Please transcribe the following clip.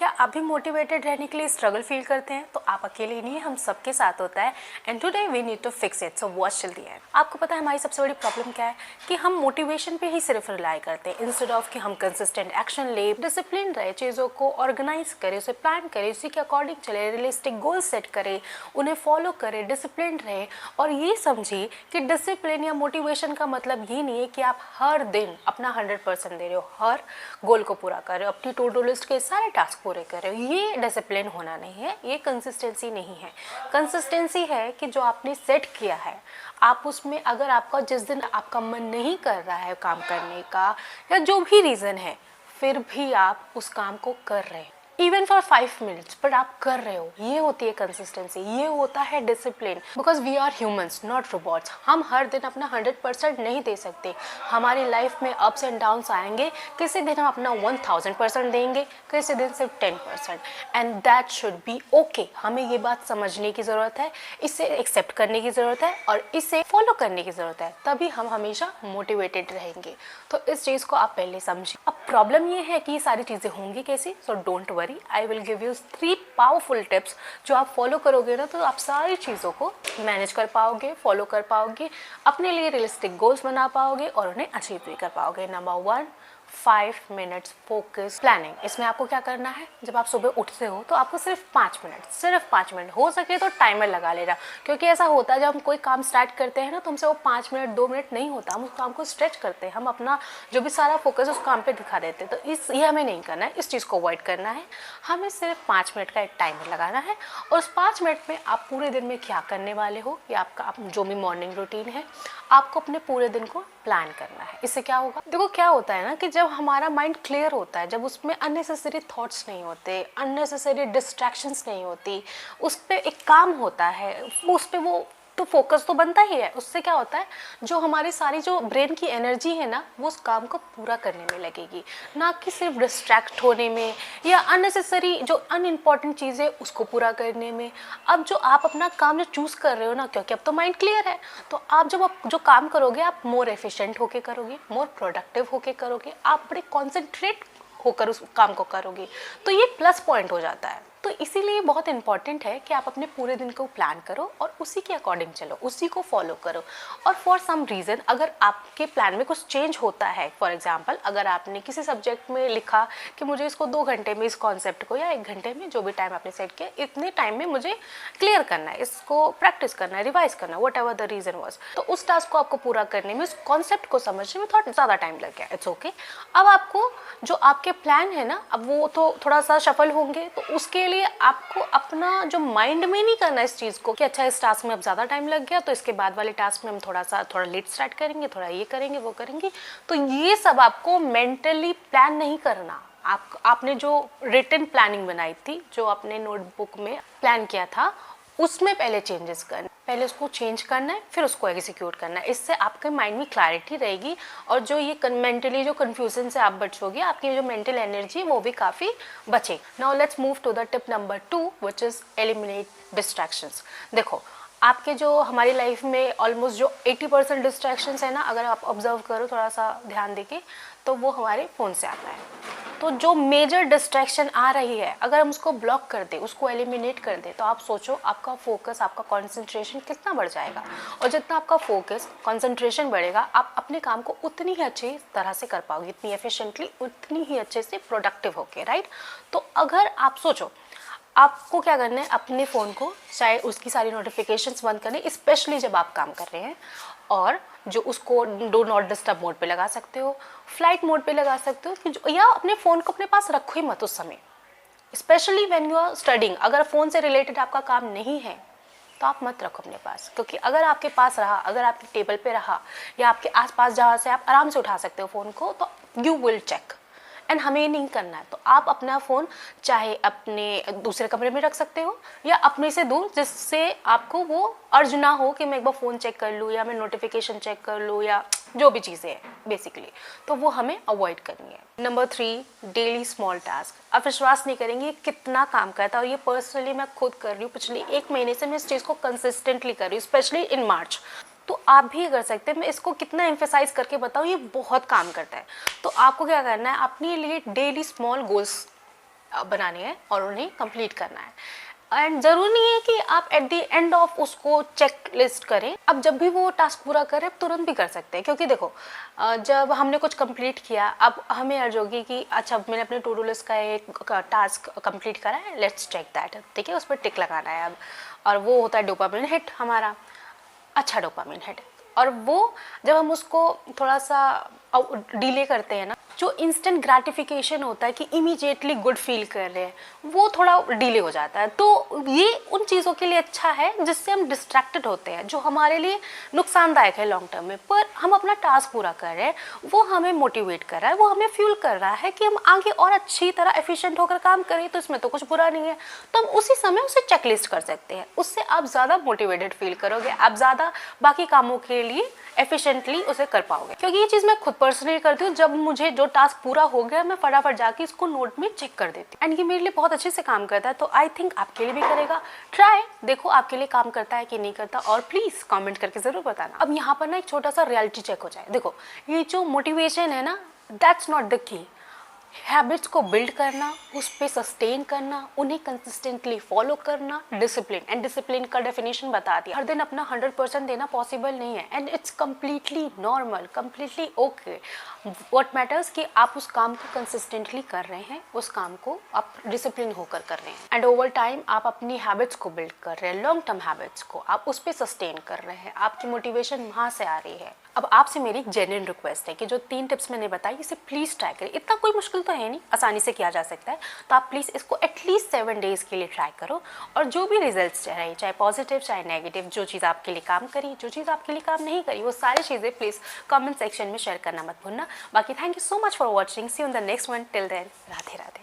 क्या आप भी मोटिवेटेड रहने के लिए स्ट्रगल फील करते हैं? तो आप अकेले नहीं, हम सबके साथ होता है and today we need to fix it, so watch till the end. आपको पता है हमारी सबसे बड़ी प्रॉब्लम क्या है कि हम मोटिवेशन पे ही सिर्फ रिलाई करते हैं इंस्टेड ऑफ कि हम कंसिस्टेंट एक्शन ले, डिसिप्लिन रहे, चीज़ों को ऑर्गेनाइज करें, उसे प्लान करें, उसी के अकॉर्डिंग चले, रियलिस्टिक गोल सेट करें, उन्हें फॉलो करें, डिसिप्लिन रहे। और ये समझिए कि डिसिप्लिन या मोटिवेशन का मतलब ये नहीं है कि आप हर दिन अपना 100% दे रहे हो, हर गोल को पूरा कर रहे हो, अपनी टू डू लिस्ट के सारे टास्क पूरे कर रहे हो। ये डिसिप्लिन होना नहीं है, ये कंसिस्टेंसी नहीं है। कंसिस्टेंसी है कि जो आपने सेट किया है आप उसमें, अगर आपका जिस दिन आपका मन नहीं कर रहा है काम करने का या जो भी रीज़न है, फिर भी आप उस काम को कर रहे हैं इवन फॉर 5 मिनट्स, बट आप कर रहे हो, ये होती है कंसिस्टेंसी, ये होता है discipline. Because we are humans not robots. हम हर दिन अपना 100% नहीं दे सकते, हमारी लाइफ में अप्स एंड डाउन्स आएंगे। किसी दिन हम अपना 1000% देंगे, किसी दिन सिर्फ 10%, and that should be okay. हमें ये बात समझने की ज़रूरत है, इसे एक्सेप्ट करने की ज़रूरत है और इसे फॉलो करने की ज़रूरत है, तभी हम हमेशा मोटिवेटेड रहेंगे। तो इस चीज़ को आप पहले समझिए। अब प्रॉब्लम ये है कि ये सारी चीज़ें होंगी कैसी, so don't worry, I will give you 3 powerful tips जो आप फॉलो करोगे ना तो आप सारी चीज़ों को मैनेज कर पाओगे, फॉलो कर पाओगे, अपने लिए रियलिस्टिक गोल्स बना पाओगे और उन्हें अचीव भी कर पाओगे। Number 1, 5 minutes focus planning. इसमें आपको क्या करना है, जब आप सुबह उठते हो तो आपको सिर्फ 5 मिनट हो सके तो टाइमर लगा लेना, क्योंकि ऐसा होता है जब हम कोई काम स्टार्ट करते हैं ना तो हमसे वो 5 मिनट 2 मिनट नहीं होता, हम उस काम को स्ट्रेच करते हैं, हम अपना जो भी सारा फोकस उस काम पे दिखा देते हैं। तो ये हमें नहीं करना है, इस चीज़ को अवॉइड करना है। हमें सिर्फ 5 मिनट का एक टाइमर लगाना है और उस 5 मिनट में आप पूरे दिन में क्या करने वाले हो या आपका जो भी मॉर्निंग रूटीन है, आपको अपने पूरे दिन को प्लान करना है। इससे क्या होगा, देखो क्या होता है ना कि जब हमारा माइंड क्लियर होता है, जब उसमें अननेसेसरी थॉट्स नहीं होते, अननेसेसरी डिस्ट्रैक्शंस नहीं होती, उस पर एक काम होता है, उस पर वो तो फोकस तो बनता ही है। उससे क्या होता है, जो हमारी सारी जो ब्रेन की एनर्जी है ना वो उस काम को पूरा करने में लगेगी, ना कि सिर्फ डिस्ट्रैक्ट होने में या अननेसेसरी जो अनइम्पॉर्टेंट चीज़ है उसको पूरा करने में। अब जो आप अपना काम जो चूज़ कर रहे हो ना, क्योंकि अब तो माइंड क्लियर है, तो आप जब आप जो काम करोगे आप मोर एफिशिएंट होके करोगे, मोर प्रोडक्टिव होके करोगे, आप बड़े कॉन्सेंट्रेट होकर उस काम को करोगे, तो ये प्लस पॉइंट हो जाता है। तो इसीलिए बहुत इंपॉर्टेंट है कि आप अपने पूरे दिन को प्लान करो और उसी के अकॉर्डिंग चलो, उसी को फॉलो करो। और फॉर सम रीज़न अगर आपके प्लान में कुछ चेंज होता है, फॉर एग्जांपल अगर आपने किसी सब्जेक्ट में लिखा कि मुझे इसको 2 घंटे में इस कॉन्सेप्ट को या 1 घंटे में, जो भी टाइम आपने सेट किया, इतने टाइम में मुझे क्लियर करना है, इसको प्रैक्टिस करना है, रिवाइज करना है, what ever the reason was, तो उस टास्क को आपको पूरा करने में, उस कॉन्सेप्ट को समझने में थोड़ा ज़्यादा टाइम लग गया, इट्स ओके। अब आपको जो आपके प्लान है ना, अब वो तो थोड़ा सा शफल होंगे, तो उसके लिए आपको अपना जो माइंड में नहीं करना इस चीज़ को कि अच्छा इस टास्क में अब ज़्यादा टाइम लग गया तो इसके बाद वाले टास्क में हम थोड़ा लेट स्टार्ट करेंगे, थोड़ा ये करेंगे वो करेंगे। तो ये सब आपको मेंटली प्लान नहीं करना। आपने जो रिटन प्लानिंग बनाई थी, जो आपने नोटबुक में प्लान किया था, उसमें पहले चेंजेस करना, पहले उसको चेंज करना है, फिर उसको एग्जीक्यूट करना है। इससे आपके माइंड में क्लैरिटी रहेगी और जो ये मेंटली जो कन्फ्यूजन से आप बचोगे, आपकी जो मेंटल एनर्जी वो भी काफ़ी बचेगी। Now let's move to the tip number 2 which is eliminate distractions. देखो आपके जो हमारी लाइफ में ऑलमोस्ट जो 80% डिस्ट्रैक्शंस है ना, अगर आप ऑब्जर्व करो थोड़ा सा ध्यान देके, तो वो हमारे फ़ोन से आता है। तो जो मेजर डिस्ट्रैक्शन आ रही है, अगर हम उसको ब्लॉक कर दें, उसको एलिमिनेट कर दें, तो आप सोचो आपका फोकस, आपका कंसंट्रेशन कितना बढ़ जाएगा। और जितना आपका फोकस कंसंट्रेशन बढ़ेगा, आप अपने काम को उतनी ही अच्छी तरह से कर पाओगे, इतनी एफिशिएंटली, उतनी ही अच्छे से प्रोडक्टिव होके, राइट। तो अगर आप सोचो आपको क्या करना है, अपने फ़ोन को चाहे उसकी सारी नोटिफिकेशंस बंद करने, स्पेशली जब आप काम कर रहे हैं, और जो उसको डू नॉट डिस्टर्ब मोड पे लगा सकते हो, फ्लाइट मोड पे लगा सकते हो, या अपने फ़ोन को अपने पास रखो ही मत उस समय, specially when you are studying. अगर फ़ोन से रिलेटेड आपका काम नहीं है तो आप मत रखो अपने पास, क्योंकि अगर आपके पास रहा, अगर आपके टेबल पे रहा या आपके आसपास जहाँ से आप आराम से उठा सकते हो फ़ोन को, तो यू विल चेक, एंड हमें नहीं करना है। तो आप अपना फ़ोन चाहे अपने दूसरे कमरे में रख सकते हो या अपने से दूर, जिससे आपको वो अर्ज ना हो कि मैं एक बार फ़ोन चेक कर लूँ या मैं नोटिफिकेशन चेक कर लूँ या जो भी चीज़ें हैं बेसिकली, तो वो हमें अवॉइड करनी है। Number 3, daily small task. आप विश्वास नहीं करेंगे कितना काम करता है, और ये पर्सनली मैं खुद कर रही हूँ, पिछले 1 महीने से मैं इस चीज़ को कंसिस्टेंटली कर रही हूँ, स्पेशली इन मार्च। तो आप भी कर सकते हैं, मैं इसको कितना एम्फेसाइज करके बताऊँ, ये बहुत काम करता है। तो आपको क्या करना है, अपने लिए डेली स्मॉल गोल्स बनाने हैं और उन्हें कंप्लीट करना है। एंड ज़रूरी नहीं है कि आप एट द एंड ऑफ उसको चेक लिस्ट करें। अब जब भी वो टास्क पूरा करें तुरंत भी कर सकते हैं, क्योंकि देखो जब हमने कुछ कंप्लीट किया, अब हमें अर्ज होगी कि अच्छा मैंने अपने टू डू लिस्ट का एक टास्क कंप्लीट करा है, लेट्स चेक दैट, ठीक है, उस पर टिक लगाना है अब। और वो होता है डोपामिन हिट हमारा, अच्छा डोपामिन हिट। और वो जब हम उसको थोड़ा सा डिले करते हैं ना, जो इंस्टेंट ग्रेटिफिकेशन होता है कि इमीडिएटली गुड फील कर रहे हैं, वो थोड़ा डिले हो जाता है। तो ये उन चीज़ों के लिए अच्छा है जिससे हम डिस्ट्रैक्टेड होते हैं, जो हमारे लिए नुकसानदायक है लॉन्ग टर्म में। पर हम अपना टास्क पूरा कर रहे हैं, वो हमें मोटिवेट कर रहा है, वो हमें फ्यूल कर रहा है कि हम आगे और अच्छी तरह एफिशिएंट होकर काम करें, तो इसमें तो कुछ बुरा नहीं है। तो हम उसी समय उसे चेकलिस्ट कर सकते हैं, उससे आप ज़्यादा मोटिवेटेड फील करोगे, आप ज़्यादा बाकी कामों के लिए एफिशिएंटली उसे कर पाओगे। क्योंकि ये चीज़ मैं खुद पर्सनली करती हूँ, जब मुझे जो टास्क पूरा हो गया मैं फटाफट जाके इसको नोट में चेक कर देती हूँ, एंड ये मेरे लिए बहुत अच्छे से काम करता है। तो आई थिंक आपके लिए भी करेगा। ट्राई देखो आपके लिए काम करता है कि नहीं करता, और प्लीज़ कमेंट करके ज़रूर बताना। अब यहाँ पर ना एक छोटा सा रियलिटी चेक हो जाए। देखो ये जो मोटिवेशन है ना, that's not the key. Habits को बिल्ड करना, उस पर सस्टेन करना, उन्हें कंसिस्टेंटली फॉलो करना, डिसिप्लिन। एंड डिसिप्लिन का डेफिनेशन बता दिया। हर दिन अपना 100% देना पॉसिबल नहीं है, and it's completely normal, completely okay. What matters कि आप उस काम को कंसिस्टेंटली कर रहे हैं, उस काम को आप डिसिप्लिन होकर कर रहे हैं, एंड ओवर टाइम आप अपनी हैबिट्स को बिल्ड कर रहे हैं, लॉन्ग टर्म हैबिट्स को आप उस पर सस्टेन कर रहे हैं, आपकी मोटिवेशन वहाँ से आ रही है। अब आपसे मेरी एक जेन्युइन रिक्वेस्ट है कि जो 3 टिप्स मैंने बताई इसे प्लीज़ ट्राई करें। इतना कोई मुश्किल तो है नहीं, आसानी से किया जा सकता है। तो आप प्लीज़ इसको एटलीस्ट 7 डेज़ के लिए ट्राई करो, और जो भी रिजल्ट्स रहे, चाहे पॉजिटिव चाहे नेगेटिव, जो चीज़ आपके लिए काम करी, जो चीज़ आपके लिए काम नहीं करी, वो सारी चीज़ें प्लीज़ कमेंट सेक्शन में शेयर करना मत भूलना। बाकी thank you so much for watching, see you in the next one, till then Radhe Radhe.